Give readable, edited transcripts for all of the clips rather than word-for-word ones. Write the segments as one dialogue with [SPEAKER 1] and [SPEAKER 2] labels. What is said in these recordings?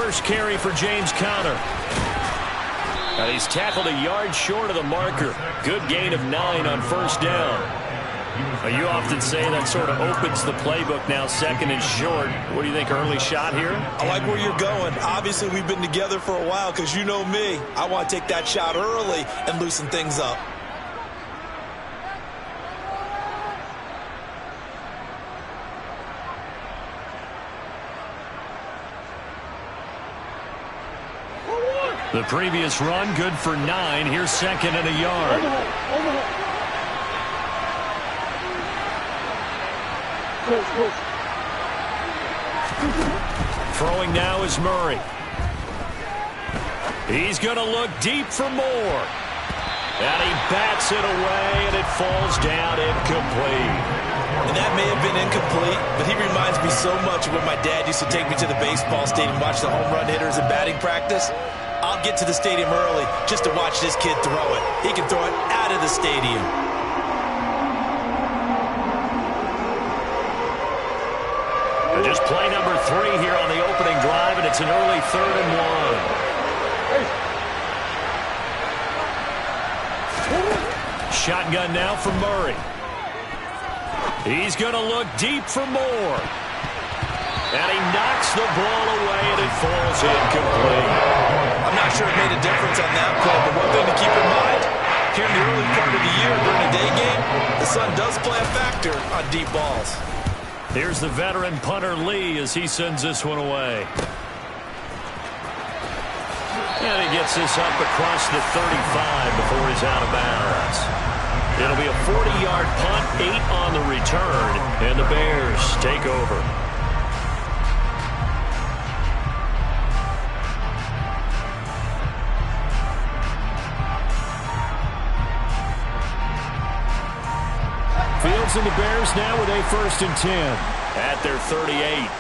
[SPEAKER 1] first carry for James Conner. And he's tackled a yard short of the marker. Good gain of 9 on first down. You often say that sort of opens the playbook now, second and short. What do you think, early shot here?
[SPEAKER 2] I like where you're going. Obviously, we've been together for a while because you know me. I want to take that shot early and loosen things up.
[SPEAKER 1] The previous run, good for 9. Here's second and a yard. Throwing now is Murray. He's going to look deep for more. And he bats it away, and it falls down incomplete.
[SPEAKER 2] And that may have been incomplete, but he reminds me so much of when my dad used to take me to the baseball stadium and watch the home run hitters in batting practice. I'll get to the stadium early just to watch this kid throw it. He can throw it out of the stadium.
[SPEAKER 1] And just play number 3 here on the opening drive, and it's an early 3rd and 1. Shotgun now for Murray. He's going to look deep for more. And he knocks the ball away, and it falls incomplete.
[SPEAKER 2] I'm not sure it made a difference on that play, but one thing to keep in mind, here in the early part of the year during a day game, the sun does play a factor on deep balls.
[SPEAKER 1] Here's the veteran punter Lee as he sends this one away. And he gets this up across the 35 before he's out of bounds. It'll be a 40-yard punt, 8 on the return, and the Bears take over. Fields and the Bears now with a 1st and 10 at their 38.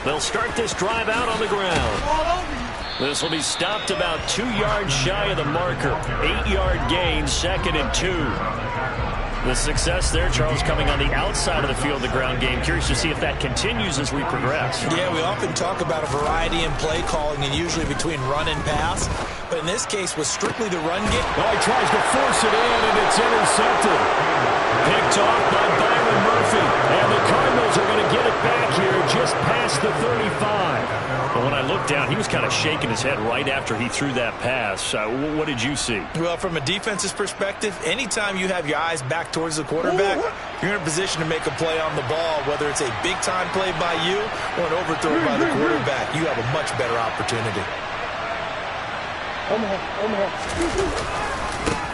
[SPEAKER 1] They'll start this drive out on the ground. This will be stopped about 2 yards shy of the marker. 8-yard gain, 2nd and 2. The success there, Charles, coming on the outside of the field, the ground game. Curious to see if that continues as we progress.
[SPEAKER 2] Yeah, we often talk about a variety in play calling and usually between run and pass. But in this case, was strictly the run game.
[SPEAKER 1] Oh, he tries to force it in, and it's intercepted. Picked off by Byron Murphy. And the Cardinals are going to get it back here just past the 35. But when I looked down, he was kind of shaking his head right after he threw that pass. What did you see?
[SPEAKER 2] Well, from a defense's perspective, anytime you have your eyes back towards the quarterback, you're in a position to make a play on the ball, whether it's a big-time play by you or an overthrow by the quarterback. You have a much better opportunity.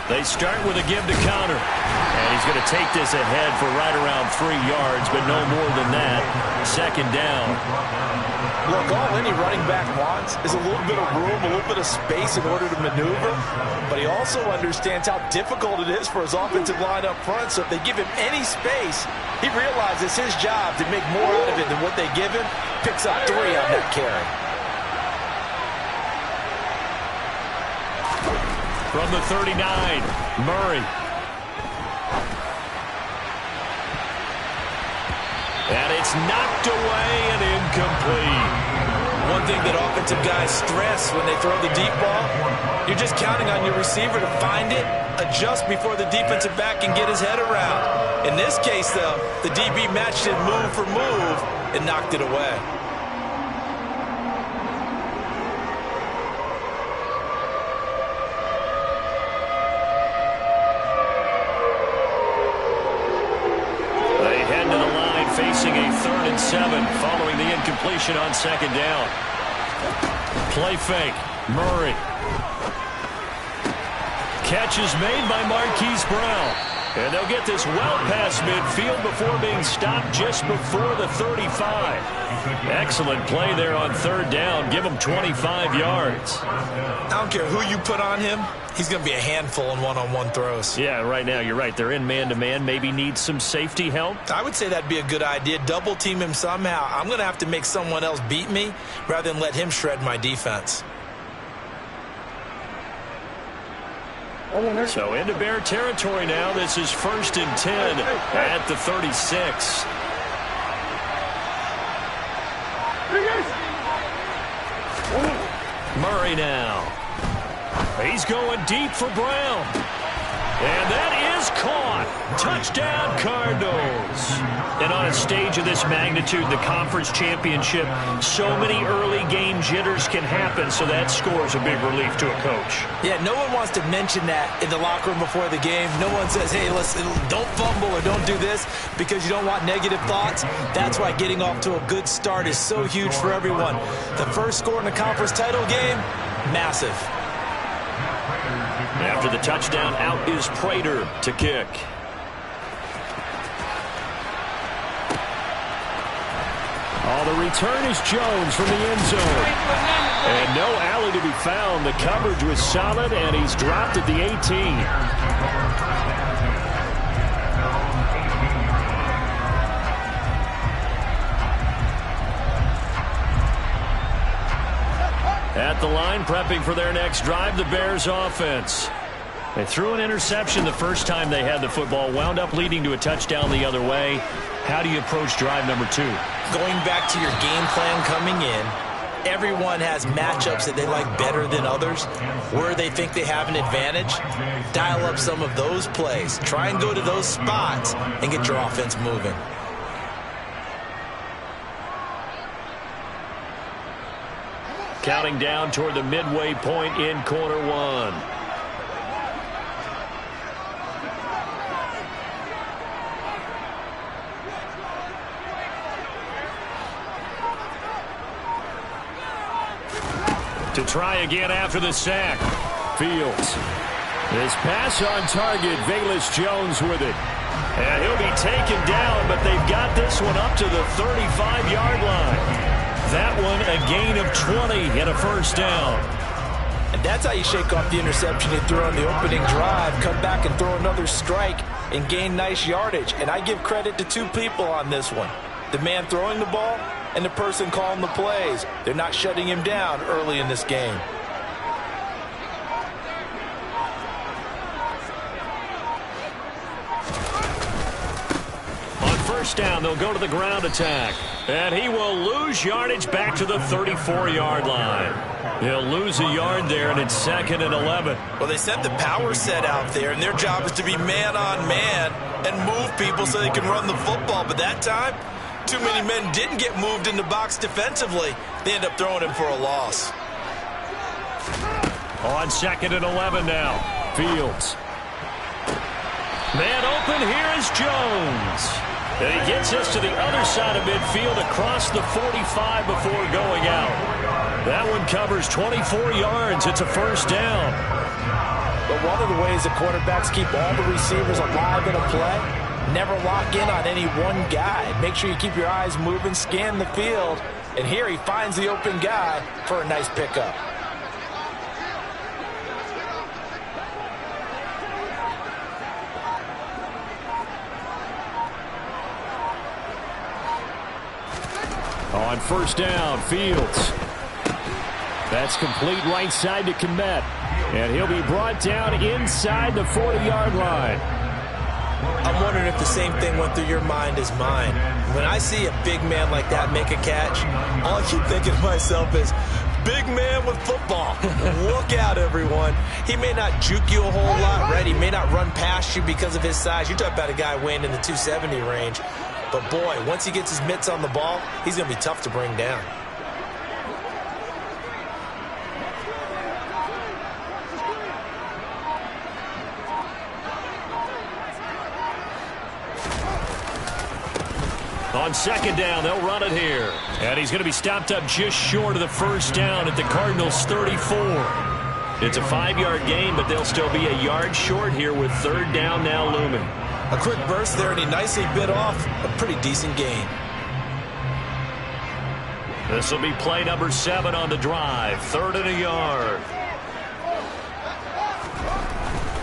[SPEAKER 1] They start with a give to Conner. And he's going to take this ahead for right around 3 yards, but no more than that. 2nd down.
[SPEAKER 2] Look, all any running back wants is a little bit of room, a little bit of space in order to maneuver. But he also understands how difficult it is for his offensive line up front. So if they give him any space, he realizes his job to make more out of it than what they give him. Picks up 3 on that carry.
[SPEAKER 1] From the 39, Murray. And it's knocked away and incomplete.
[SPEAKER 2] One thing that offensive guys stress when they throw the deep ball, you're just counting on your receiver to find it, adjust before the defensive back can get his head around. In this case, though, the DB matched it move for move and knocked it away.
[SPEAKER 1] Facing a 3rd and 7 following the incompletion on 2nd down. Play fake. Murray. Catch is made by Marquise Brown. And they'll get this well past midfield before being stopped just before the 35. Excellent play there on 3rd down. Give him 25 yards.
[SPEAKER 2] I don't care who you put on him. He's going to be a handful in one-on-one throws.
[SPEAKER 1] Yeah, right now you're right. They're in man-to-man. Maybe needs some safety help.
[SPEAKER 2] I would say that'd be a good idea. Double team him somehow. I'm going to have to make someone else beat me rather than let him shred my defense.
[SPEAKER 1] So into Bear territory now. This is 1st and 10 at the 36. carry now. He's going deep for Brown. And that is caught. Touchdown, Cardinals. And on a stage of this magnitude, the conference championship, so many early game jitters can happen, so that score's a big relief to a coach.
[SPEAKER 2] Yeah, no one wants to mention that in the locker room before the game. No one says, hey, listen, don't fumble or don't do this because you don't want negative thoughts. That's why getting off to a good start is so huge for everyone. The first score in the conference title game, massive.
[SPEAKER 1] After the touchdown, out is Prater to kick. The return is Jones from the end zone. And no alley to be found. The coverage was solid, and he's dropped at the 18. At the line, prepping for their next drive, the Bears offense. They threw an interception the first time they had the football, wound up leading to a touchdown the other way. How do you approach drive number 2?
[SPEAKER 2] Going back to your game plan coming in, everyone has matchups that they like better than others, where they think they have an advantage. Dial up some of those plays. Try and go to those spots and get your offense moving.
[SPEAKER 1] Counting down toward the midway point in quarter 1. To try again after the sack. Fields. His pass on target. Velus Jones with it. And he'll be taken down, but they've got this one up to the 35-yard line. That one a gain of 20 and a first down.
[SPEAKER 2] And that's how you shake off the interception you threw on the opening drive. Come back and throw another strike and gain nice yardage. And I give credit to two people on this one. The man throwing the ball and the person calling the plays. They're not shutting him down early in this game.
[SPEAKER 1] On first down, they'll go to the ground attack. And he will lose yardage back to the 34-yard line. He'll lose a yard there, and it's 2nd and 11.
[SPEAKER 2] Well, they sent the power set out there, and their job is to be man-on-man and move people so they can run the football. But that time, too many men didn't get moved in the box defensively. They end up throwing him for a loss.
[SPEAKER 1] On 2nd and 11 now. Fields. Man open, here is Jones. And he gets us to the other side of midfield across the 45 before going out. That one covers 24 yards. It's a first down.
[SPEAKER 2] But one of the ways the quarterbacks keep all the receivers alive in a play, never lock in on any one guy. Make sure you keep your eyes moving, scan the field. And here he finds the open guy for a nice pickup.
[SPEAKER 1] On first down, Fields. That's complete right side to Kmet. And he'll be brought down inside the 40-yard line.
[SPEAKER 2] I'm wondering if the same thing went through your mind as mine. When I see a big man like that make a catch, all I keep thinking to myself is, big man with football. Look out, everyone. He may not juke you a whole lot, right? He may not run past you because of his size. You're talking about a guy weighing in the 270 range. But, boy, once he gets his mitts on the ball, he's going to be tough to bring down.
[SPEAKER 1] On second down, they'll run it here. And he's going to be stopped up just short of the first down at the Cardinals' 34. It's a 5-yard gain, but they'll still be a yard short here with third down now looming.
[SPEAKER 2] A quick burst there, and he nicely bit off a pretty decent gain.
[SPEAKER 1] This will be play number 7 on the drive. 3rd and a yard.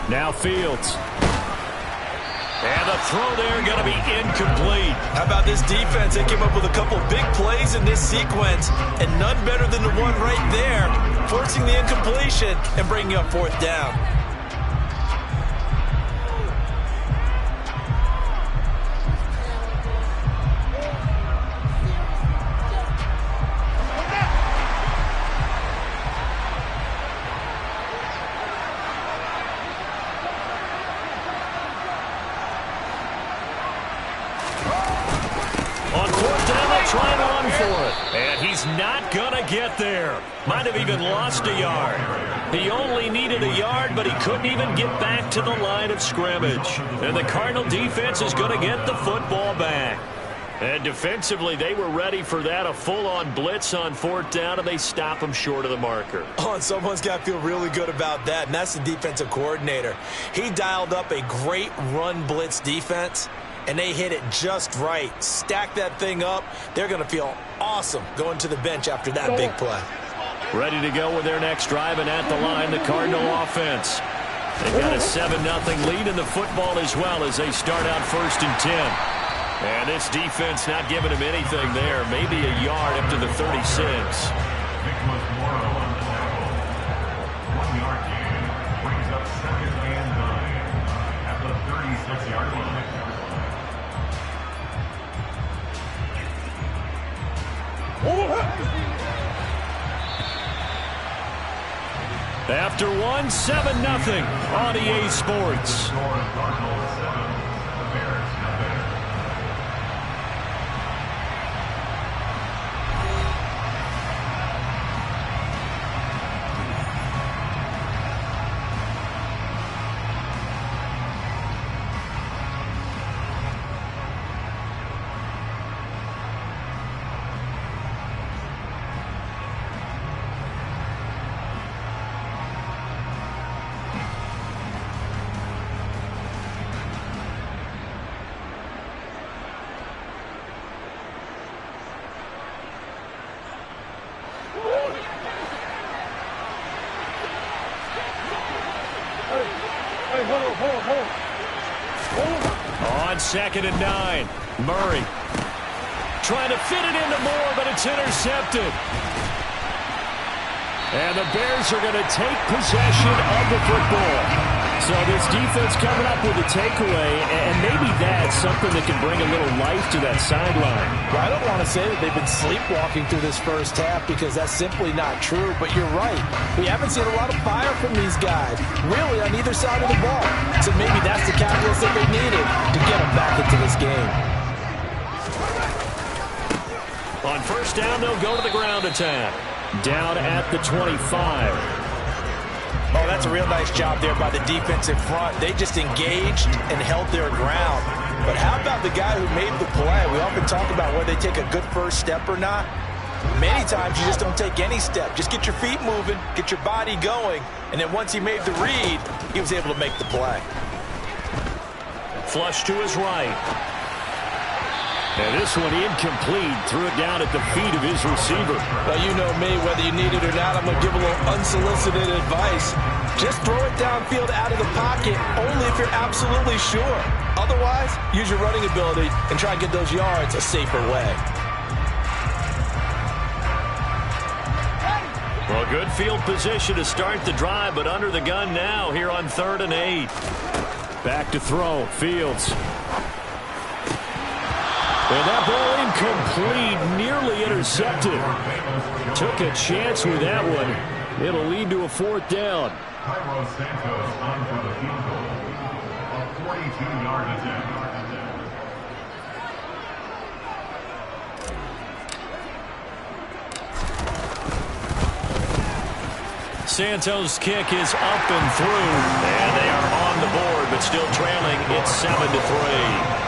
[SPEAKER 1] Now Fields. And the throw there going to be incomplete.
[SPEAKER 2] How about this defense? They came up with a couple big plays in this sequence, and none better than the one right there, forcing the incompletion and bringing up 4th down.
[SPEAKER 1] is not going to get there. Might have even lost a yard. He only needed a yard, but he couldn't even get back to the line of scrimmage. And the Cardinal defense is going to get the football back. And defensively, they were ready for that, a full-on blitz on 4th down, and they stop him short of the marker.
[SPEAKER 2] Oh, and someone's got to feel really good about that, and that's the defensive coordinator. He dialed up a great run blitz defense, and they hit it just right. Stack that thing up. They're going to feel awesome going to the bench after that big play.
[SPEAKER 1] Ready to go with their next drive, and at the line, the Cardinal offense. They've got a 7-0 lead in the football as well as they start out 1st and 10. And this defense not giving him anything there. Maybe a yard up to the 36. After one, 7-0 on EA Sports. On 2nd and 9, Murray trying to fit it into Moore, but it's intercepted. And the Bears are going to take possession of the football. So this defense coming up with a takeaway, and maybe that's something that can bring a little life to that sideline.
[SPEAKER 2] Well, I don't want to say that they've been sleepwalking through this first half because that's simply not true, but you're right. We haven't seen a lot of fire from these guys, really, on either side of the ball. So maybe that's the catalyst that they needed to get them back into this game.
[SPEAKER 1] On 1st down, they'll go to the ground attack. Down at the 25.
[SPEAKER 2] Oh, that's a real nice job there by the defense in front. They just engaged and held their ground. But how about the guy who made the play? We often talk about whether they take a good first step or not. Many times you just don't take any step. Just get your feet moving, get your body going, and then once he made the read, he was able to make the play.
[SPEAKER 1] Flush to his right. And this one incomplete. Threw it down at the feet of his receiver.
[SPEAKER 2] Well, you know me, whether you need it or not, I'm going to give a little unsolicited advice. Just throw it downfield out of the pocket, only if you're absolutely sure. Otherwise, use your running ability and try and get those yards a safer way.
[SPEAKER 1] Well, good field position to start the drive, but under the gun now here on 3rd and 8. Back to throw, Fields. And that ball incomplete, nearly intercepted. Took a chance with that one. It'll lead to a 4th down.
[SPEAKER 3] Santos on for the field goal. A 42-yard attempt.
[SPEAKER 1] Santos' kick is up and through. And they are on the board, but still trailing. It's 7-3.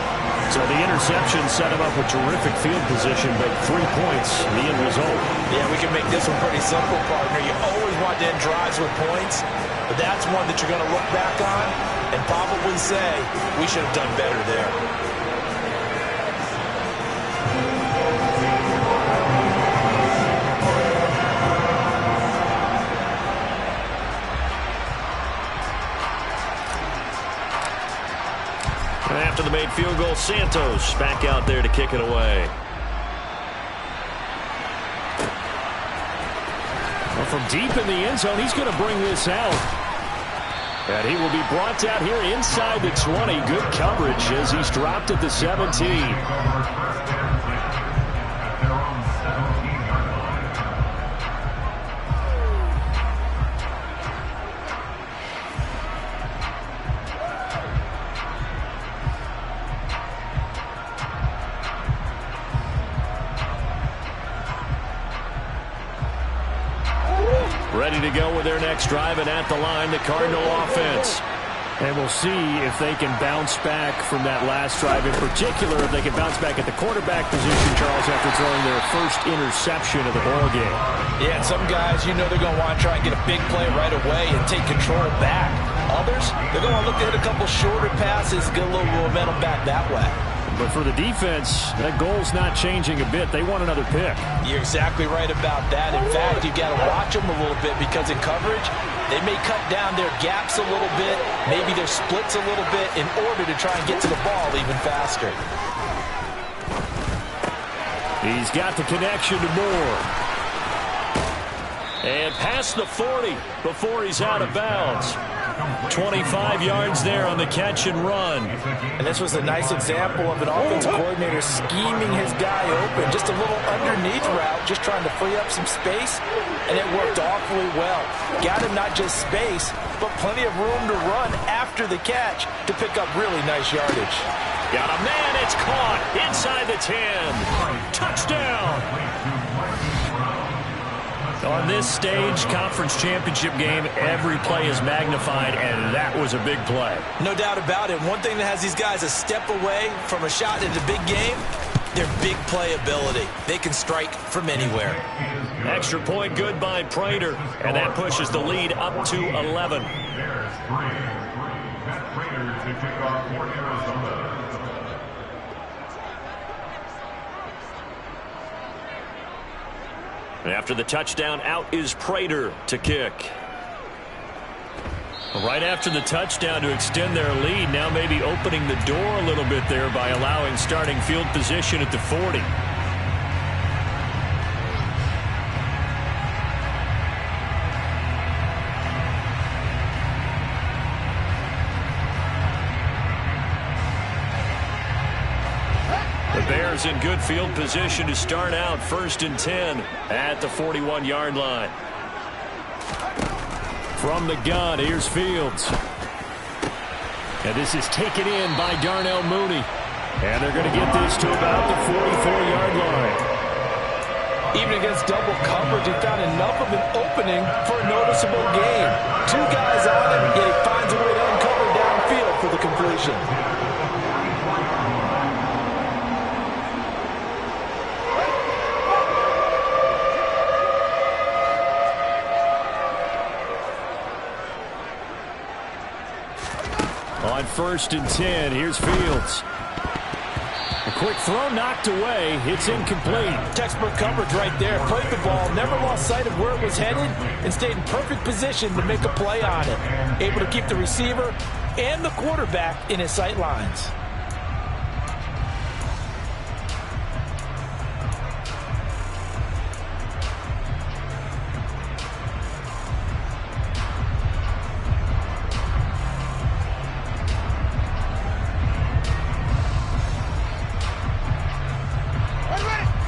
[SPEAKER 1] So the interception set him up with terrific field position, but 3 points, the end result.
[SPEAKER 2] Yeah, we can make this one pretty simple, partner. You always want to end drives with points, but that's one that you're going to look back on and probably say, we should have done better there.
[SPEAKER 1] After the made field goal, Santos back out there to kick it away. Well, from deep in the end zone, he's going to bring this out. And he will be brought down here inside the 20. Good coverage as he's dropped at the 17. Ready to go with their next drive, and at the line, the Cardinal offense. And we'll see if they can bounce back from that last drive. In particular, if they can bounce back at the quarterback position, Charles, after throwing their first interception of the ball game.
[SPEAKER 2] Yeah, and some guys, you know they're going to want to try and get a big play right away and take control back. Others, they're going to look to hit a couple shorter passes, get a little momentum back that way.
[SPEAKER 1] But for the defense, that goal's not changing a bit. They want another pick.
[SPEAKER 2] You're exactly right about that. In fact, you've got to watch them a little bit because in coverage, they may cut down their gaps a little bit, maybe their splits a little bit in order to try and get to the ball even faster.
[SPEAKER 1] He's got the connection to Moore. And past the 40 before he's out of bounds. 25 yards there on the catch and run.
[SPEAKER 2] And this was a nice example of an offensive coordinator scheming his guy open. Just a little underneath route, just trying to free up some space, and it worked awfully well. Got him not just space, but plenty of room to run after the catch to pick up really nice yardage.
[SPEAKER 1] Got a man, it's caught inside the 10. Touchdown. On this stage, conference championship game, every play is magnified, and that was a big play.
[SPEAKER 2] No doubt about it. One thing that has these guys a step away from a shot in the big game, their big play ability. They can strike from anywhere.
[SPEAKER 1] Extra point good by Prater, and that pushes the lead up to 11.
[SPEAKER 3] There's 3. Matt Prater to kick off for Arizona.
[SPEAKER 1] After the touchdown, out is Prater to kick. Right after the touchdown to extend their lead, now maybe opening the door a little bit there by allowing starting field position at the 40. Bears in good field position to start out 1st and 10 at the 41-yard line. From the gun, here's Fields. And this is taken in by Darnell Mooney. And they're going to get this to about the 44-yard line.
[SPEAKER 2] Even against double coverage, he found enough of an opening for a noticeable gain. 2 guys on him, yet he finds a way to uncover downfield for the completion.
[SPEAKER 1] On 1st and 10, here's Fields. A quick throw knocked away. It's incomplete.
[SPEAKER 2] Textbook coverage right there. Played the ball, never lost sight of where it was headed, and stayed in perfect position to make a play on it. Able to keep the receiver and the quarterback in his sight lines.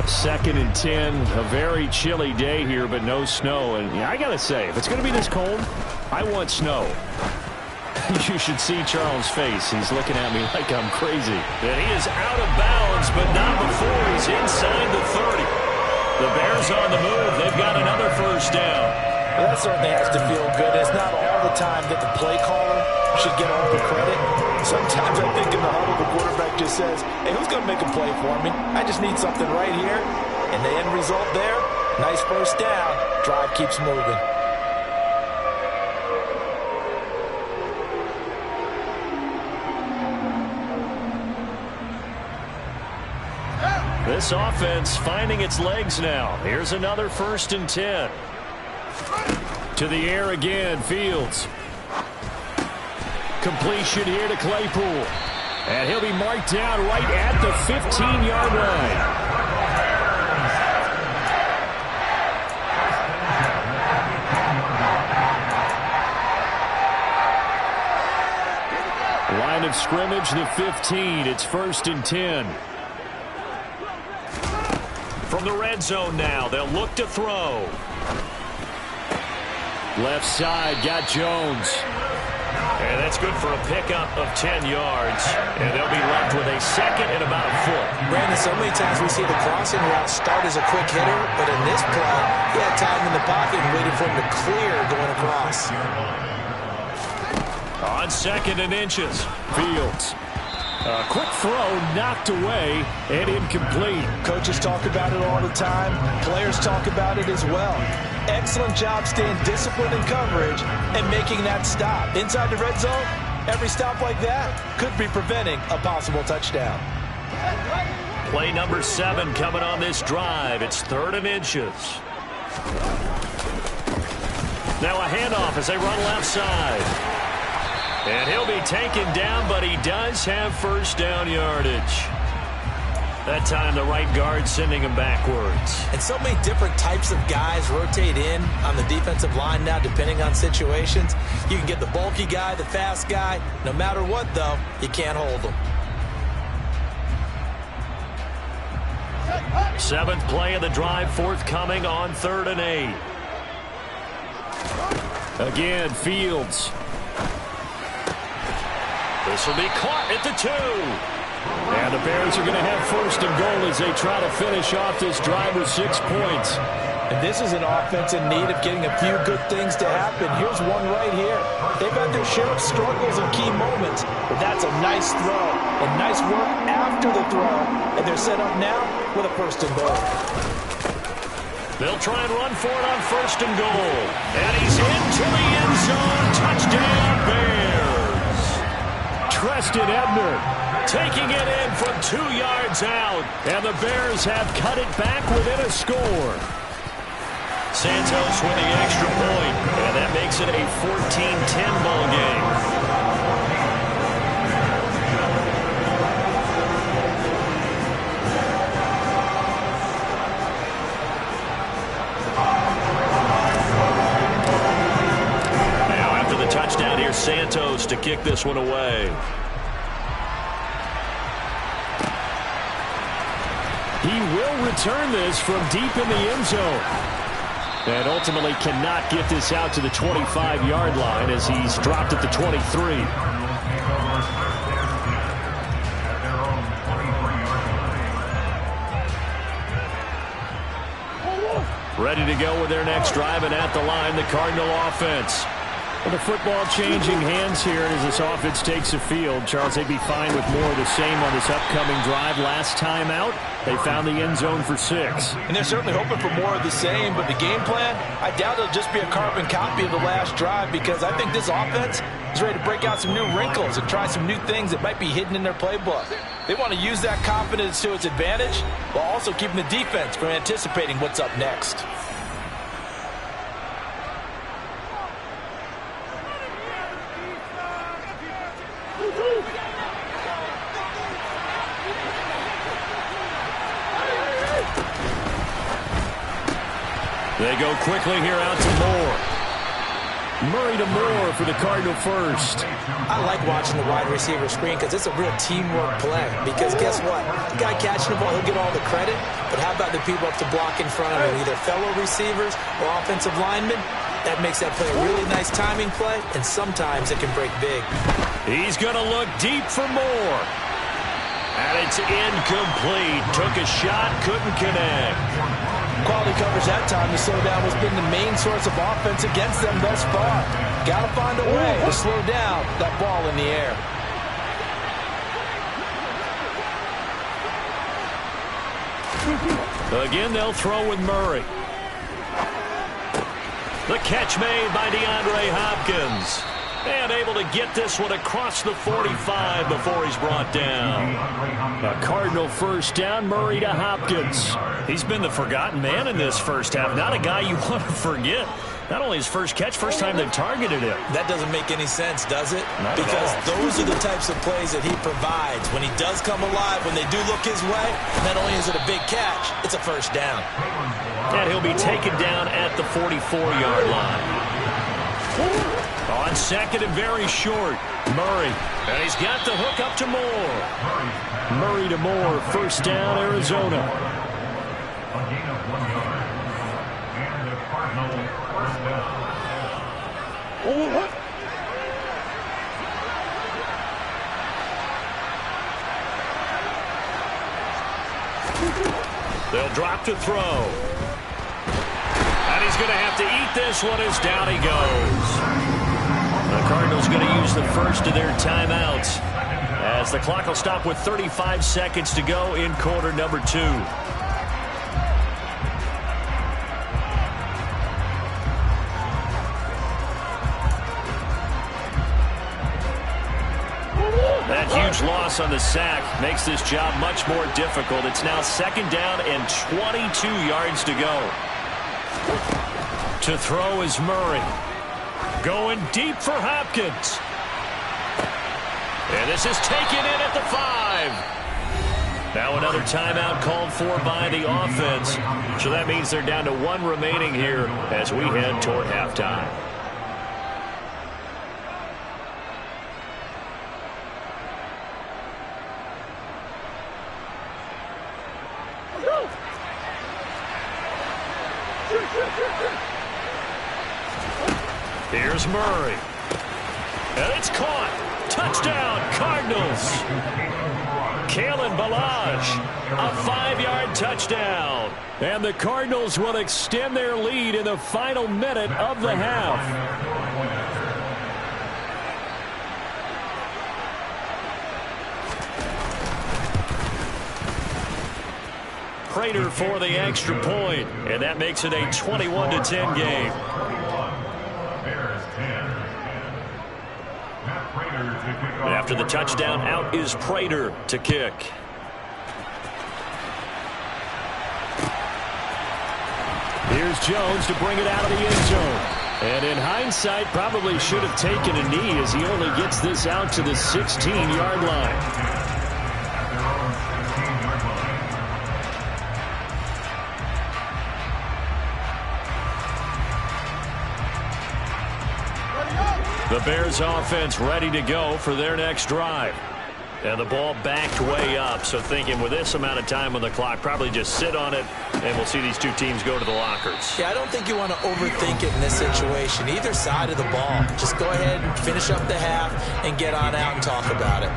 [SPEAKER 1] Second and 10, a very chilly day here, but no snow. And yeah, I got to say, if it's going to be this cold, I want snow. You should see Charles' face. He's looking at me like I'm crazy. And he is out of bounds, but not before he's inside the 30. The Bears on the move. They've got another first down.
[SPEAKER 2] Well, that certainly has to feel good. It's not all the time that the play caller should get all the credit. Sometimes I think in the huddle, the quarterback just says, hey, who's going to make a play for me? I just need something right here. And the end result there, nice first down. Drive keeps moving.
[SPEAKER 1] This offense finding its legs now. Here's another 1st and 10. To the air again, Fields. Completion here to Claypool. And he'll be marked down right at the 15-yard line. Line of scrimmage, the 15. It's 1st and 10. From the red zone now, they'll look to throw. Left side, got Jones. And that's good for a pickup of 10 yards. And they'll be left with a second and about a foot.
[SPEAKER 2] Brandon, so many times we see the crossing route start as a quick hitter, but in this play, he had time in the pocket and waited for him to clear going across.
[SPEAKER 1] On second and inches, Fields. A quick throw knocked away and incomplete.
[SPEAKER 2] Coaches talk about it all the time. Players talk about it as well. Excellent job staying disciplined in coverage and making that stop. Inside the red zone, every stop like that could be preventing a possible touchdown.
[SPEAKER 1] Play number 7 coming on this drive. It's 3rd and inches. Now a handoff as they run left side. And he'll be taken down, but he does have first down yardage. That time the right guard sending him backwards.
[SPEAKER 2] And so many different types of guys rotate in on the defensive line now depending on situations. You can get the bulky guy, the fast guy. No matter what, though, you can't hold them.
[SPEAKER 1] 7th play of the drive forthcoming on 3rd and 8. Again, Fields. This will be caught at the 2. And the Bears are going to have first and goal as they try to finish off this drive with 6 points.
[SPEAKER 2] And this is an offense in need of getting a few good things to happen. Here's one right here. They've had their share of struggles and key moments, but that's a nice throw and nice work after the throw. And they're set up now with a first and goal.
[SPEAKER 1] They'll try and run for it on first and goal. And he's into the end zone. Touchdown, Bears. Treston Ebner taking it in from 2 yards out. And the Bears have cut it back within a score. Santos with the extra point. And that makes it a 14-10 ball game. Touchdown here, Santos to kick this one away. He will return this from deep in the end zone. And ultimately cannot get this out to the 25-yard line as he's dropped at the 23. Ready to go with their next drive, and at the line, the Cardinal offense. Well, the football changing hands here as this offense takes the field. Charles, they'd be fine with more of the same on this upcoming drive. Last time out, they found the end zone for 6.
[SPEAKER 2] And they're certainly hoping for more of the same, but the game plan, I doubt it'll just be a carbon copy of the last drive because I think this offense is ready to break out some new wrinkles and try some new things that might be hidden in their playbook. They want to use that confidence to its advantage while also keeping the defense from anticipating what's up next.
[SPEAKER 1] They go quickly here out to Moore. Murray to Moore for the Cardinal first.
[SPEAKER 2] I like watching the wide receiver screen because it's a real teamwork play. Because guess what? The guy catching the ball, he'll get all the credit. But how about the people up to block in front of him, either fellow receivers or offensive linemen? That makes that play a really nice timing play, and sometimes it can break big.
[SPEAKER 1] He's going to look deep for Moore. And it's incomplete. Took a shot, couldn't connect.
[SPEAKER 2] Quality coverage that time. The slowdown has been the main source of offense against them thus far. Got to find a way to slow down that ball in the air.
[SPEAKER 1] Again, they'll throw with Murray. The catch made by DeAndre Hopkins. And able to get this one across the 45 before he's brought down. A Cardinal first down, Murray to Hopkins. He's been the forgotten man in this first half. Not a guy you want to forget. Not only his first catch, first time they've targeted him.
[SPEAKER 2] That doesn't make any sense, does it?
[SPEAKER 1] Not
[SPEAKER 2] because those are the types of plays that he provides. When he does come alive, when they do look his way, not only is it a big catch, it's a first down.
[SPEAKER 1] And he'll be taken down at the 44-yard line. On second and very short, Murray. And he's got the hook up to Moore. Murray to Moore, first down, Arizona.
[SPEAKER 3] A gain of 1 yard. And the Cardinal first down.
[SPEAKER 1] drop to throw. And he's going to have to eat this one as down he goes. The Cardinals going to use the first of their timeouts as the clock will stop with 35 seconds to go in quarter number 2. That huge loss on the sack makes this job much more difficult. It's now 2nd down and 22 yards to go. To throw is Murray. Going deep for Hopkins. And this is taken in at the 5. Now another timeout called for by the offense. So that means they're down to 1 remaining here as we head toward halftime. Here's Murray. And it's caught. Touchdown, Cardinals. Kalen Ballage, a 5-yard touchdown. And the Cardinals will extend their lead in the final minute of the half. Prater for the extra point, and that makes it a 21-10 game. After the touchdown, out is Prater to kick. Here's Jones to bring it out of the end zone. And in hindsight, probably should have taken a knee as he only gets this out to the 16-yard line. The Bears offense ready to go for their next drive. And the ball backed way up, so thinking with this amount of time on the clock, probably just sit on it, and we'll see these two teams go to the lockers.
[SPEAKER 2] Yeah, I don't think you want to overthink it in this situation. Either side of the ball. Just go ahead and finish up the half and get on out and talk about it.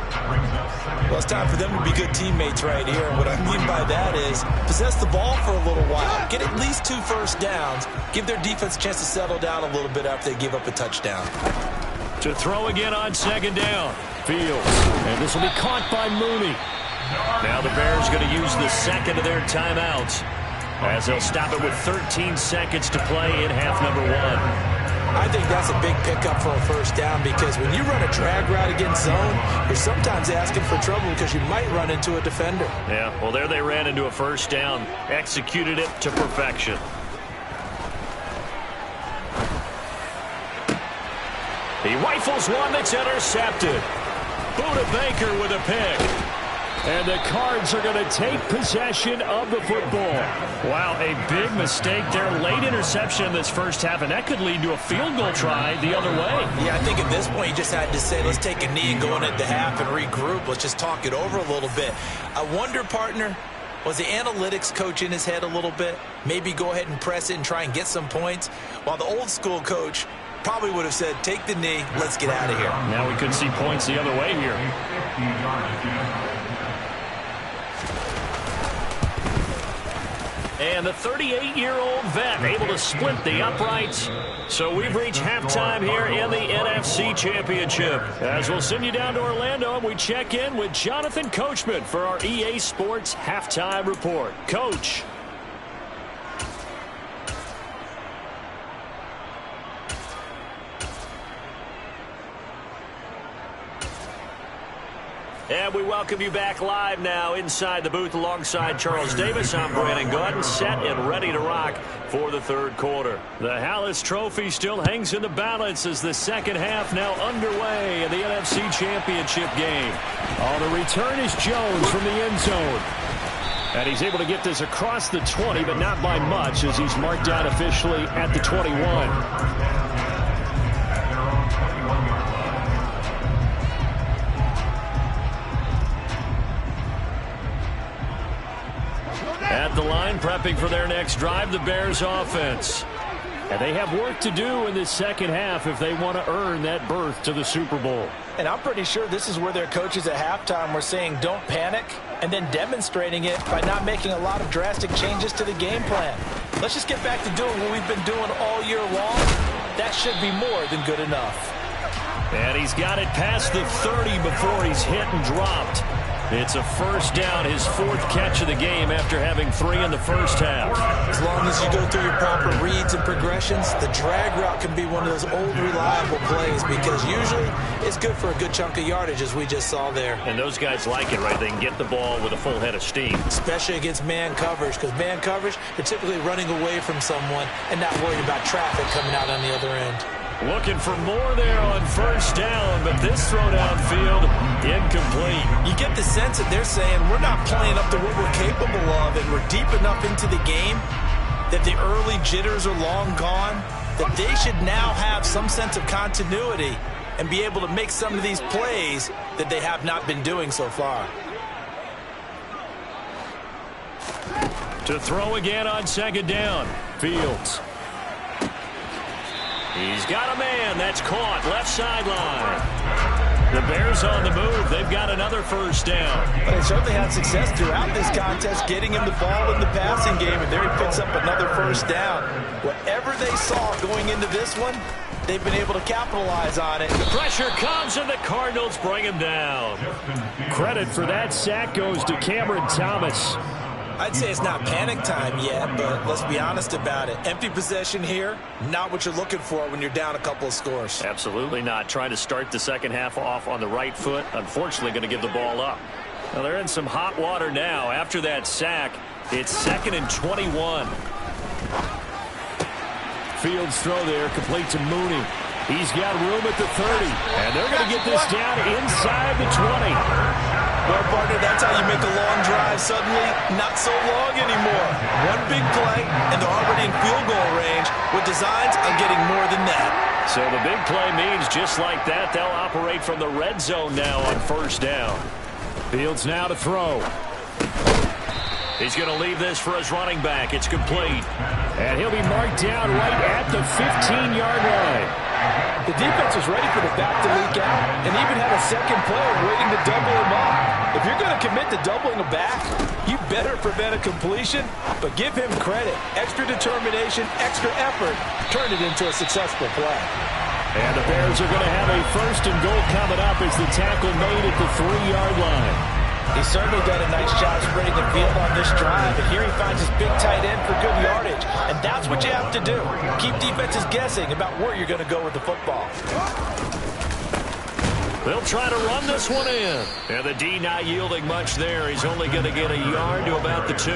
[SPEAKER 2] Well, it's time for them to be good teammates right here. And what I mean by that is possess the ball for a little while. Get at least 2 first downs. Give their defense a chance to settle down a little bit after they give up a touchdown.
[SPEAKER 1] To throw again on 2nd down. Fields. And this will be caught by Mooney. Now the Bears going to use the 2nd of their timeouts as they'll stop it with 13 seconds to play in half number 1.
[SPEAKER 2] I think that's a big pickup for a first down because when you run a drag route against zone, you're sometimes asking for trouble because you might run into a defender.
[SPEAKER 1] Yeah, well, there they ran into a first down. Executed it to perfection. He rifles one that's intercepted. Buda Baker with a pick. And the Cards are going to take possession of the football. Wow, a big mistake there. Late interception in this first half, and that could lead to a field goal try the other way.
[SPEAKER 2] Yeah, I think at this point you just had to say, let's take a knee and go in at the half and regroup. Let's just talk it over a little bit. I wonder, partner, was the analytics coach in his head a little bit? Maybe go ahead and press it and try and get some points? While the old school coach probably would have said, take the knee, let's get out of here.
[SPEAKER 1] Now we could see points the other way here. And the 38-year-old vet able to split the uprights. So we've reached halftime here in the NFC Championship. As we'll send you down to Orlando, and we check in with Jonathan Coachman for our EA Sports Halftime Report. Coach. And we welcome you back live now inside the booth alongside Charles Davis. I'm Brandon Gaudin, set and ready to rock for the 3rd quarter. The Hallis Trophy still hangs in the balance as the second half now underway in the NFC Championship game. On the return is Jones from the end zone. And he's able to get this across the 20, but not by much as he's marked down officially at the 21. At the line, prepping for their next drive, the Bears offense. And they have work to do in this second half if they want to earn that berth to the Super Bowl.
[SPEAKER 2] And I'm pretty sure this is where their coaches at halftime were saying don't panic, and then demonstrating it by not making a lot of drastic changes to the game plan. Let's just get back to doing what we've been doing all year long. That should be more than good enough.
[SPEAKER 1] And he's got it past the 30 before he's hit and dropped. It's a first down, his fourth catch of the game after having 3 in the first half.
[SPEAKER 2] As long as you go through your proper reads and progressions, the drag route can be one of those old reliable plays because usually it's good for a good chunk of yardage, as we just saw there.
[SPEAKER 1] And those guys like it, right? They can get the ball with a full head of steam.
[SPEAKER 2] Especially against man coverage, because man coverage, they're typically running away from someone and not worried about traffic coming out on the other end.
[SPEAKER 1] Looking for more there on first down, but this throw downfield, incomplete.
[SPEAKER 2] You get the sense that they're saying we're not playing up to what we're capable of, and we're deep enough into the game that the early jitters are long gone, that they should now have some sense of continuity and be able to make some of these plays that they have not been doing so far.
[SPEAKER 1] To throw again on second down, Fields. He's got a man. That's caught. Left sideline. The Bears on the move. They've got another first down.
[SPEAKER 2] But they certainly had success throughout this contest getting him the ball in the passing game, and there he picks up another first down. Whatever they saw going into this one, they've been able to capitalize on it.
[SPEAKER 1] The pressure comes, and the Cardinals bring him down. Credit for that sack goes to Cameron Thomas.
[SPEAKER 2] I'd say it's not panic time yet, but let's be honest about it. Empty possession here, not what you're looking for when you're down a couple of scores.
[SPEAKER 1] Absolutely not. Trying to start the second half off on the right foot. Unfortunately, going to give the ball up. Now, they're in some hot water now. After that sack, it's 2nd and 21. Fields throw there, complete to Mooney. He's got room at the 30, and they're going to get this down inside the 20.
[SPEAKER 2] Well, partner, that's how you make a long drive suddenly not so long anymore. One big play, and they're already in field goal range with designs on getting more than that.
[SPEAKER 1] So the big play means just like that, they'll operate from the red zone now on first down. Fields now to throw. He's going to leave this for his running back. It's complete. And he'll be marked down right at the 15-yard line.
[SPEAKER 2] The defense was ready for the back to leak out and even had a second player waiting to double him up. If you're going to commit to doubling a back, you better prevent a completion, but give him credit. Extra determination, extra effort, turn it into a successful play.
[SPEAKER 1] And the Bears are going to have a first and goal coming up as the tackle made at the 3-yard line.
[SPEAKER 2] He's certainly done a nice job spreading the field on this drive, and here he finds his big tight end for good yardage. And that's what you have to do. Keep defenses guessing about where you're going to go with the football.
[SPEAKER 1] They'll try to run this one in. And the D not yielding much there. He's only going to get a yard to about the 2.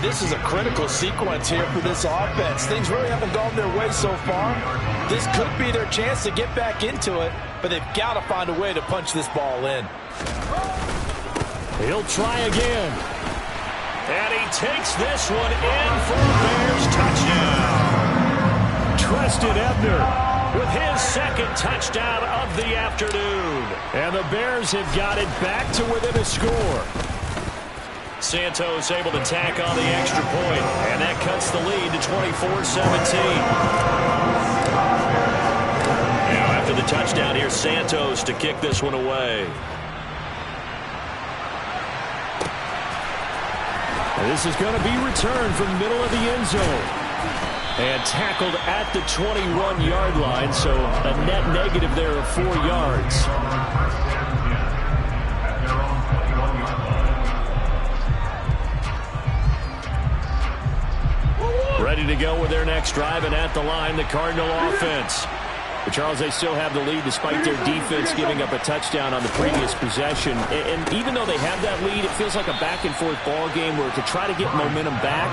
[SPEAKER 2] This is a critical sequence here for this offense. Things really haven't gone their way so far. This could be their chance to get back into it, but they've got to find a way to punch this ball in.
[SPEAKER 1] He'll try again. And he takes this one in for a Bears touchdown. Treston Ebner with his second touchdown of the afternoon. And the Bears have got it back to within a score. Santos able to tack on the extra point, and that cuts the lead to 24-17. Now after the touchdown, here's Santos to kick this one away. This is going to be returned from the middle of the end zone. And tackled at the 21-yard line, so a net negative there of 4 yards. Ready to go with their next drive, and at the line, the Cardinal offense. But Charles, they still have the lead despite their defense giving up a touchdown on the previous possession. And even though they have that lead, it feels like a back-and-forth ball game where to try to get momentum back,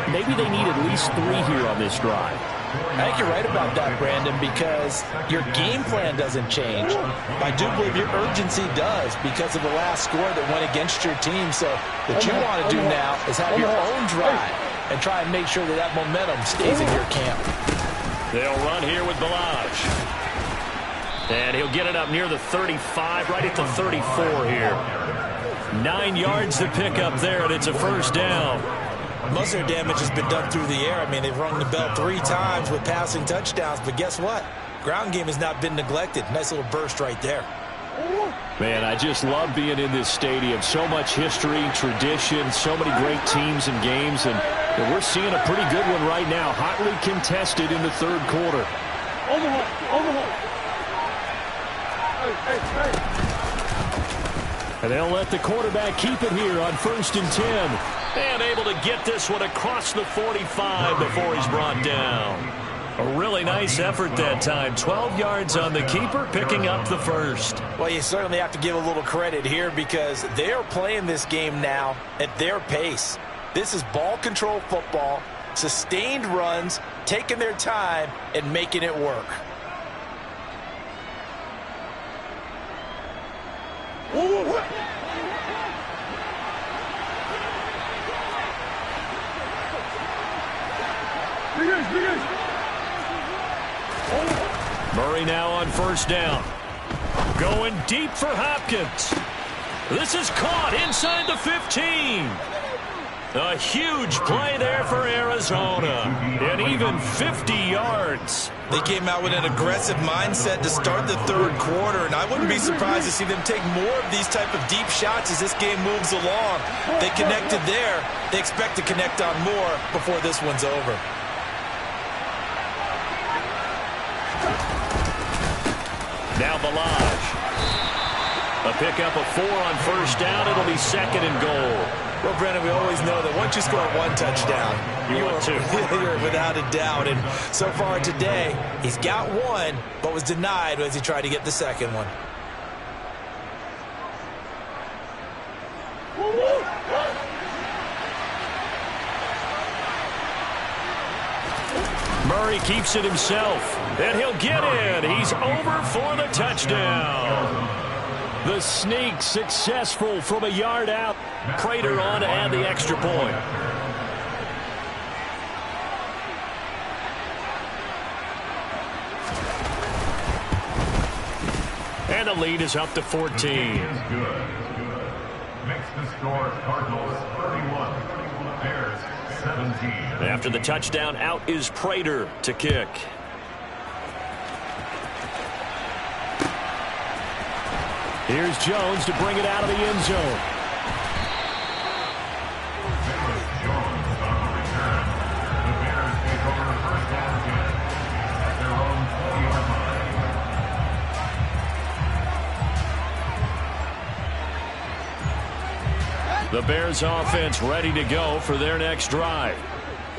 [SPEAKER 1] maybe they need at least 3 here on this drive.
[SPEAKER 2] I think you're right about that, Brandon, because your game plan doesn't change. I do believe your urgency does because of the last score that went against your team. So what you want to do now is have your own drive and try and make sure that that momentum stays in your camp.
[SPEAKER 1] They'll run here with Balaj. And he'll get it up near the 35, right at the 34 here. 9 yards to pick up there, and it's a first down.
[SPEAKER 2] Most of their damage has been done through the air. I mean, they've rung the bell 3 times with passing touchdowns, but guess what? Ground game has not been neglected. Nice little burst right there.
[SPEAKER 1] Man, I just love being in this stadium. So much history, tradition, so many great teams and games, and we're seeing a pretty good one right now. Hotly contested in the third quarter. And they'll let the quarterback keep it here on 1st and 10. And able to get this one across the 45 before he's brought down. A really nice effort that time. 12 yards on the keeper, picking up the first.
[SPEAKER 2] Well, you certainly have to give a little credit here because they are playing this game now at their pace. This is ball control football, sustained runs, taking their time, and making it work.
[SPEAKER 1] Murray now on 1st down. Going deep for Hopkins. This is caught inside the 15. A huge play there for Arizona. And even 50 yards.
[SPEAKER 2] They came out with an aggressive mindset to start the third quarter, and I wouldn't be surprised to see them take more of these type of deep shots as this game moves along. They connected there. They expect to connect on more before this one's over.
[SPEAKER 1] Now Balaj. A pickup of 4 on 1st down. It'll be 2nd and goal.
[SPEAKER 2] Well, Brennan, we always know that once you score 1 touchdown, you're without a doubt. And so far today, he's got 1, but was denied as he tried to get the 2nd one.
[SPEAKER 1] Murray keeps it himself, and he'll get in. He's over for the touchdown. The sneak successful from a yard out. Prater on to add the extra point. And the lead is up to 14.
[SPEAKER 3] Good. Makes the score Cardinals 31, Bears 17.
[SPEAKER 1] After the touchdown, out is Prater to kick. Here's Jones to bring it out of the end zone.
[SPEAKER 3] Jones on the return. The Bears take over 1st down again at their own 20-yard line.
[SPEAKER 1] The Bears offense ready to go for their next drive.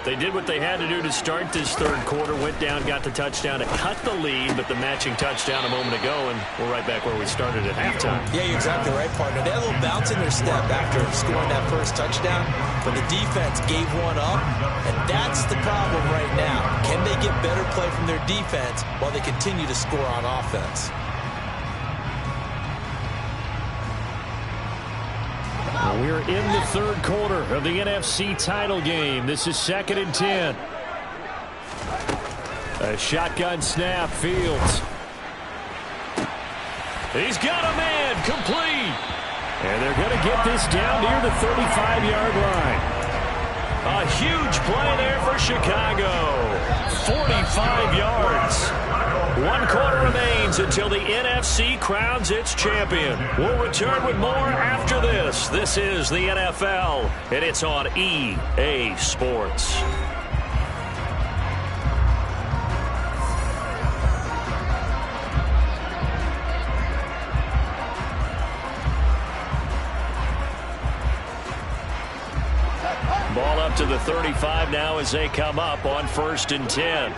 [SPEAKER 1] They did what they had to do to start this third quarter, went down, got the touchdown to cut the lead, but the matching touchdown a moment ago, and we're right back where we started at halftime.
[SPEAKER 2] Yeah, you're exactly right, partner. They had a little bounce in their step after scoring that first touchdown, but the defense gave one up, and that's the problem right now. Can they get better play from their defense while they continue to score on offense?
[SPEAKER 1] We're in the third quarter of the NFC title game. This is 2nd and 10. A shotgun snap, Fields. He's got a man, complete. And they're going to get this down near the 35-yard line. A huge play there for Chicago. 45 yards. 1 quarter remains until the NFC crowns its champion. We'll return with more after this. This is the NFL, and it's on EA Sports. Ball up to the 35 now as they come up on 1st and 10.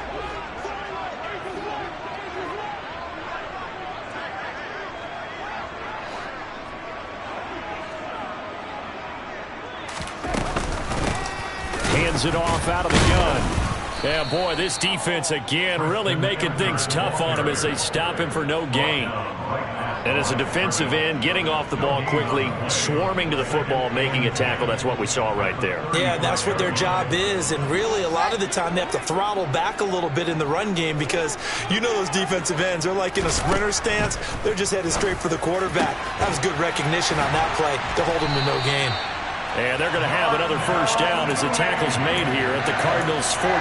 [SPEAKER 1] Hands it off out of the gun. Yeah, boy, this defense again really making things tough on him as they stop him for no gain. And as a defensive end, getting off the ball quickly, swarming to the football, making a tackle, that's what we saw right there.
[SPEAKER 2] Yeah, that's what their job is, and really a lot of the time they have to throttle back a little bit in the run game because you know those defensive ends, they're like in a sprinter stance, they're just headed straight for the quarterback. That was good recognition on that play to hold him to no gain.
[SPEAKER 1] And they're going to have another first down as the tackle's made here at the Cardinals' 14.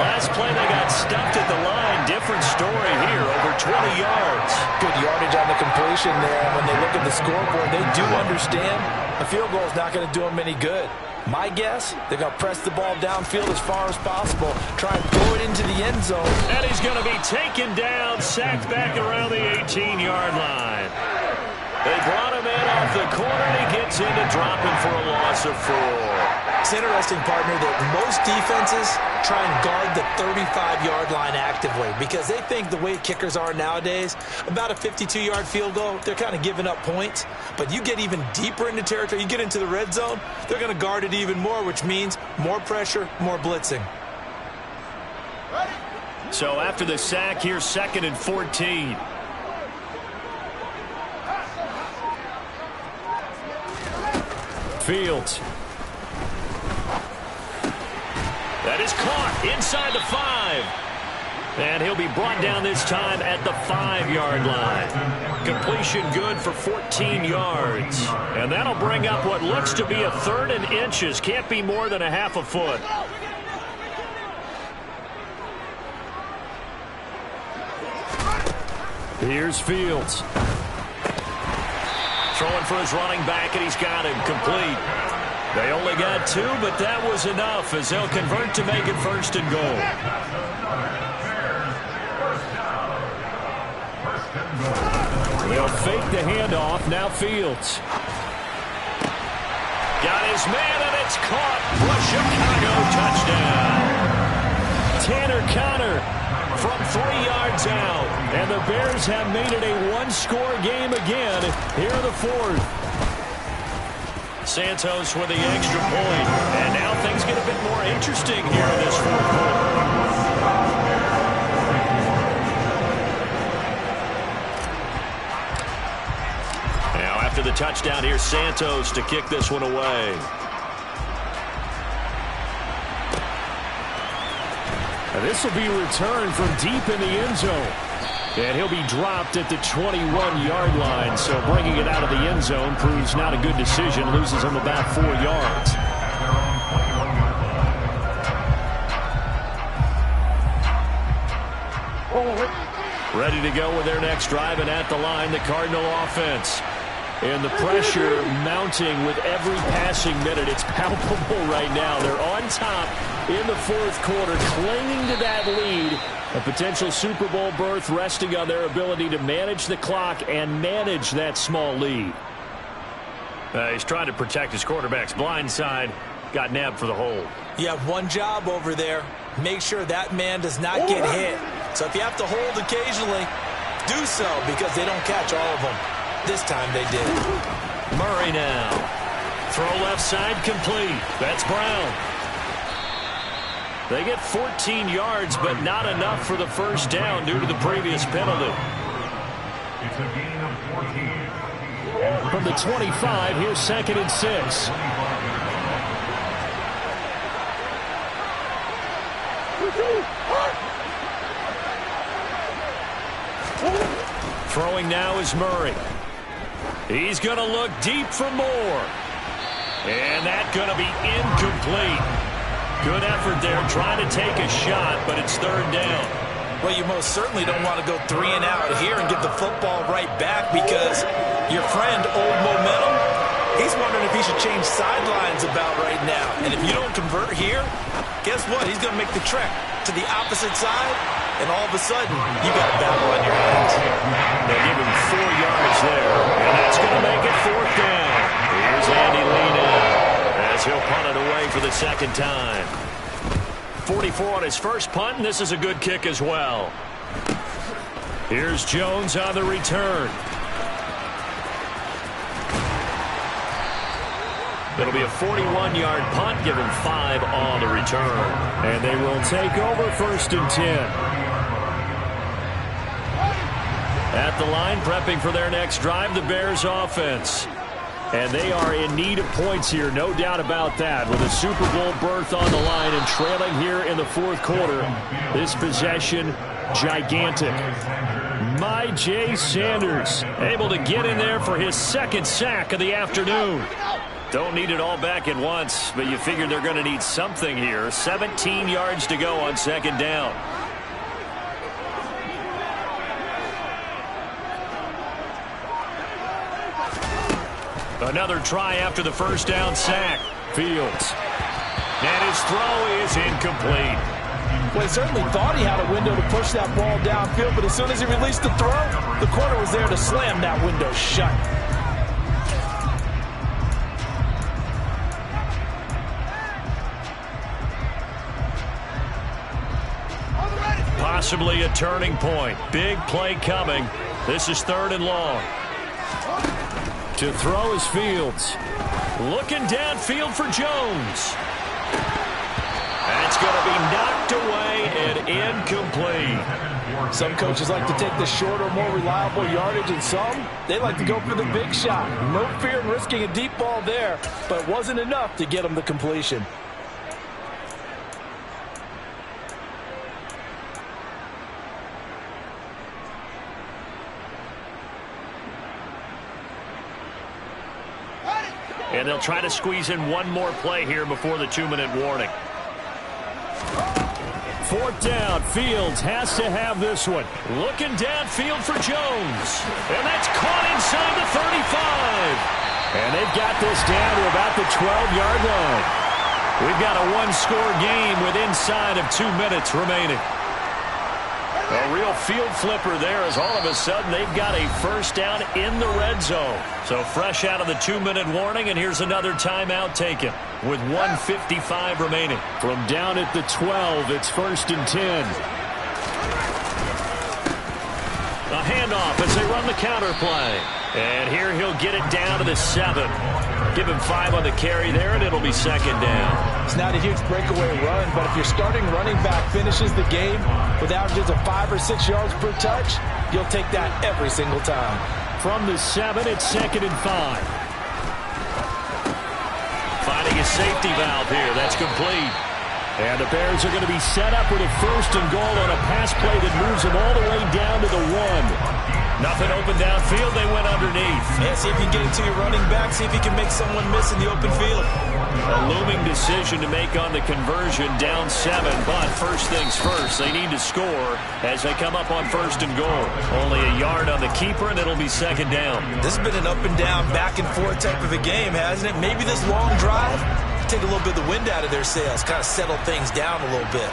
[SPEAKER 1] Last play, they got stuffed at the line. Different story here, over 20 yards.
[SPEAKER 2] Good yardage on the completion there. When they look at the scoreboard, they do understand a field goal is not going to do them any good. My guess, they're going to press the ball downfield as far as possible, try and throw it into the end zone.
[SPEAKER 1] And he's going to be taken down, sacked back around the 18-yard line. They brought him in off the corner, and he gets into dropping for a loss of 4.
[SPEAKER 2] It's interesting, partner, that most defenses try and guard the 35-yard line actively because they think the way kickers are nowadays, about a 52-yard field goal, they're kind of giving up points. But you get even deeper into territory, you get into the red zone, they're going to guard it even more, which means more pressure, more blitzing.
[SPEAKER 1] So after the sack, here's 2nd and 14. Fields. That is caught inside the 5. And he'll be brought down this time at the 5-yard line. Completion good for 14 yards. And that'll bring up what looks to be a 3rd and inches. Can't be more than a half a foot. Here's Fields. Throwing for his running back, and he's got him complete. They only got 2, but that was enough as they'll convert to make it 1st and goal. They'll fake the handoff. Now Fields. Got his man, and it's caught for a Chicago touchdown. Tanner Conner from 3 yards out. And the Bears have made it a one-score game again here in the 4th. Santos with the extra point. And now things get a bit more interesting here in this 4th quarter. Now after the touchdown, here's Santos to kick this one away. Now this will be returned from deep in the end zone. And he'll be dropped at the 21-yard line. So bringing it out of the end zone proves not a good decision. Loses him about 4 yards. Ready to go with their next drive, and at the line, the Cardinal offense. And the pressure mounting with every passing minute. It's palpable right now. They're on top in the 4th quarter, clinging to that lead. A potential Super Bowl berth resting on their ability to manage the clock and manage that small lead. He's trying to protect his quarterback's blind side. Got nabbed for the hold.
[SPEAKER 2] You have one job over there. Make sure that man does not get hit. So if you have to hold occasionally, do so because they don't catch all of them. This time they did.
[SPEAKER 1] Murray now. Throw left side complete. That's Brown. They get 14 yards, but not enough for the first down due to the previous penalty.
[SPEAKER 3] It's a gain of 14.
[SPEAKER 1] From the 25, here's 2nd and 6. Throwing now is Murray. He's going to look deep for more. And that's going to be incomplete. Good effort there, trying to take a shot, but it's 3rd down.
[SPEAKER 2] Well, you most certainly don't want to go 3 and out here and get the football right back because your friend, Old Momentum, he's wondering if he should change sidelines about right now. And if you don't convert here, guess what? He's going to make the trek to the opposite side, and all of a sudden, you got a battle on your hands.
[SPEAKER 1] They give him 4 yards there, and that's going to make it 4th down. Here's Andy Lee now as he'll punt it away for the 2nd time. 44 on his first punt, and this is a good kick as well. Here's Jones on the return. It'll be a 41-yard punt, given 5 on the return. And they will take over 1st and 10. At the line, prepping for their next drive, the Bears offense. And they are in need of points here, no doubt about that. With a Super Bowl berth on the line and trailing here in the 4th quarter, this possession, gigantic. Jay Sanders able to get in there for his 2nd sack of the afternoon. Don't need it all back at once, but you figure they're going to need something here. 17 yards to go on second down. Another try after the first down sack. Fields. And his throw is incomplete.
[SPEAKER 2] Well, he certainly thought he had a window to push that ball downfield, but as soon as he released the throw, the corner was there to slam that window shut.
[SPEAKER 1] Possibly a turning point. Big play coming. This is 3rd and long. To throw is Fields. Looking downfield for Jones. That's going to be knocked away and incomplete.
[SPEAKER 2] Some coaches like to take the shorter, more reliable yardage, and some, they like to go for the big shot. No fear in risking a deep ball there, but it wasn't enough to get them the completion.
[SPEAKER 1] And they'll try to squeeze in one more play here before the 2-minute warning. 4th down. Fields has to have this one. Looking downfield for Jones. And that's caught inside the 35. And they've got this down to about the 12-yard line. We've got a one-score game with inside of 2 minutes remaining. A real field flipper there as all of a sudden they've got a first down in the red zone. So fresh out of the 2-minute warning, and here's another timeout taken with 1:55 remaining. From down at the 12, it's 1st and 10. A handoff as they run the counter play. And here he'll get it down to the 7. Give him 5 on the carry there, and it'll be 2nd down.
[SPEAKER 2] It's not a huge breakaway run, but if your starting running back finishes the game with averages of 5 or 6 yards per touch, you'll take that every single time.
[SPEAKER 1] From the 7, it's 2nd and 5. Finding a safety valve here. That's complete. And the Bears are going to be set up with a 1st and goal on a pass play that moves them all the way down to the 1. Nothing open downfield. They went underneath.
[SPEAKER 2] Yeah, see if you can get it to your running back. See if you can make someone miss in the open field.
[SPEAKER 1] A looming decision to make on the conversion, down 7. But first things first, they need to score as they come up on 1st and goal. Only a yard on the keeper, and it'll be 2nd down.
[SPEAKER 2] This has been an up and down, back and forth type of a game, hasn't it? Maybe this long drive, take a little bit of the wind out of their sails, kind of settle things down a little bit.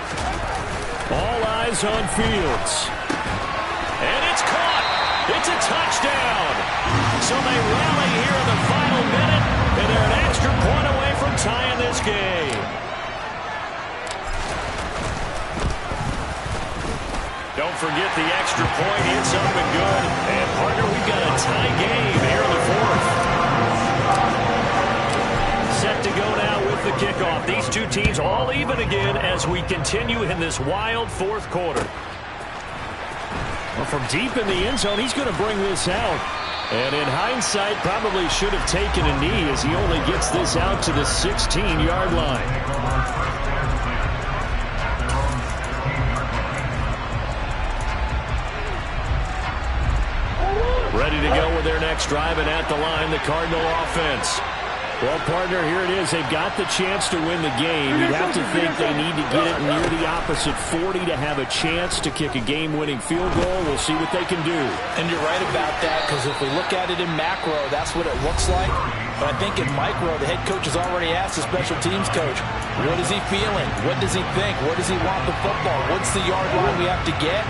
[SPEAKER 1] All eyes on Fields. And it's caught. It's a touchdown. So they rally here in the final minute, and they're an extra point away from tying this game. Don't forget the extra point. It's up and good. And, partner, we've got a tie game here in the 4th. Set to go now with the kickoff. These two teams all even again as we continue in this wild 4th quarter. Well, from deep in the end zone, he's going to bring this out. And in hindsight, probably should have taken a knee as he only gets this out to the 16-yard line. Ready to go with their next drive, and at the line, the Cardinal offense. Well, partner, here it is. They've got the chance to win the game. You'd have to think they need to get it near the opposite 40 to have a chance to kick a game-winning field goal. We'll see what they can do.
[SPEAKER 2] And you're right about that, because if we look at it in macro, that's what it looks like. But I think in micro, the head coach has already asked the special teams coach, what is he feeling? What does he think? Where does he want the football? What's the yard line we have to get?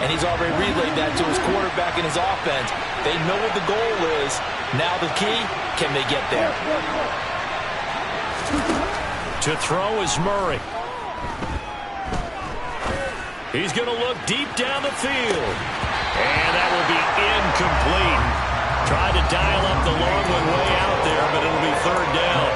[SPEAKER 2] And he's already relayed that to his quarterback and his offense. They know what the goal is. Now the key, can they get there?
[SPEAKER 1] To throw is Murray. He's going to look deep down the field. And that will be incomplete. Tried to dial up the long one way out there, but it'll be 3rd down.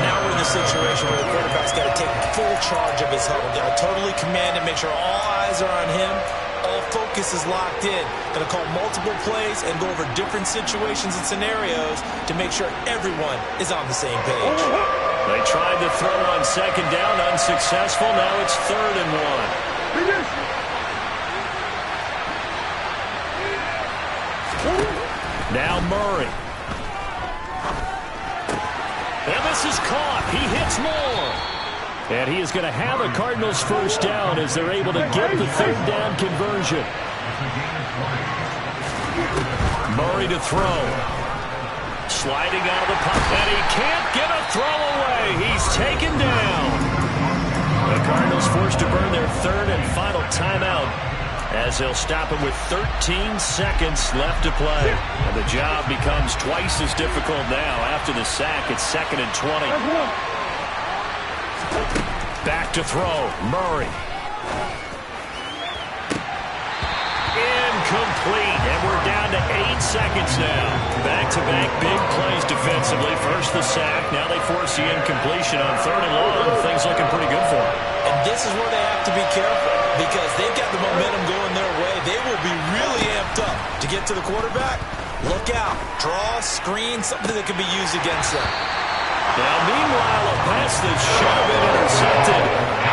[SPEAKER 2] Now we're in the situation where the quarterback's got to take full charge of his huddle. Got to totally command it, make sure all eyes are on him. All focus is locked in. Going to call multiple plays and go over different situations and scenarios to make sure everyone is on the same page.
[SPEAKER 1] They tried to throw on 2nd down, unsuccessful. Now it's 3rd and 1. Now Murray. more. And he is going to have a Cardinals first down as they're able to get the third down conversion. Murray to throw. Sliding out of the pocket, and he can't get a throw away. He's taken down. The Cardinals forced to burn their third and final timeout as they'll stop him with 13 seconds left to play. And the job becomes twice as difficult now after the sack. It's 2nd and 20. Back to throw. Murray. Incomplete. And we're down to 8 seconds now. Back-to-back big plays defensively. First the sack. Now they force the incompletion on 3rd and long. Things looking pretty good for them.
[SPEAKER 2] And this is where they have to be careful because they've got the momentum going their way. They will be really amped up to get to the quarterback. Look out. Draw, screen, something that can be used against them.
[SPEAKER 1] Now, meanwhile, a pass that's should have been intercepted,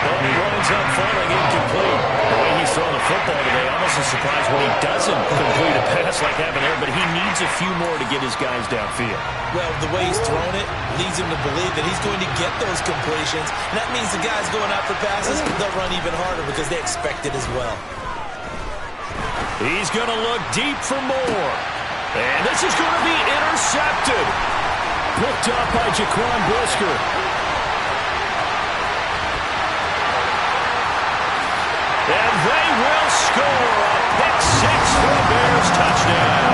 [SPEAKER 1] but it winds up falling incomplete. The way he's throwing the football today, almost a surprise when he doesn't complete a pass like having there, but he needs a few more to get his guys downfield.
[SPEAKER 2] Well, the way he's thrown it leads him to believe that he's going to get those completions. And that means the guys going out for passes, they'll run even harder because they expect it as well.
[SPEAKER 1] He's going to look deep for more. And this is going to be intercepted. Picked up by Jaquan Brisker. And they will score a pick six for a Bears touchdown.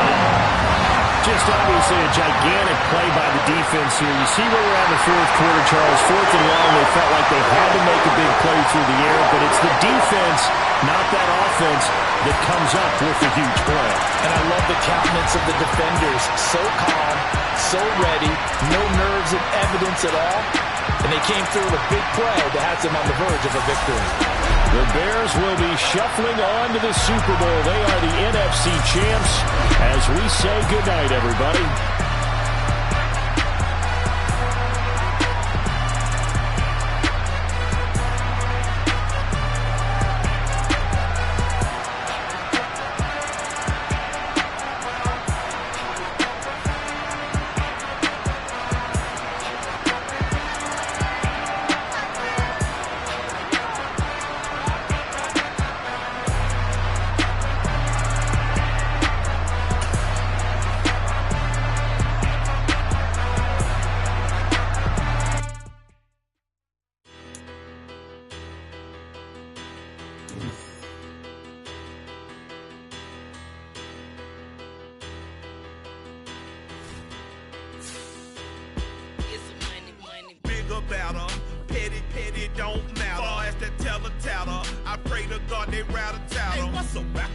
[SPEAKER 1] Just obviously a gigantic play by the defense here. You see where we're at in the fourth quarter, Charles. 4th and long, they felt like they had to make a big play through the air, but it's the defense, not that offense, that comes up with the huge play.
[SPEAKER 2] And I love the countenance of the defenders. So calm, so ready, no nerves and evidence at all. And they came through with a big play that has them on the verge of a victory.
[SPEAKER 1] The Bears will be shuffling on to the Super Bowl. They are the NFC champs as we say goodnight, everybody.
[SPEAKER 4] About her, petty don't matter. Far as that tell a tatter, I pray to God they rattle tattle. Hey, what's up,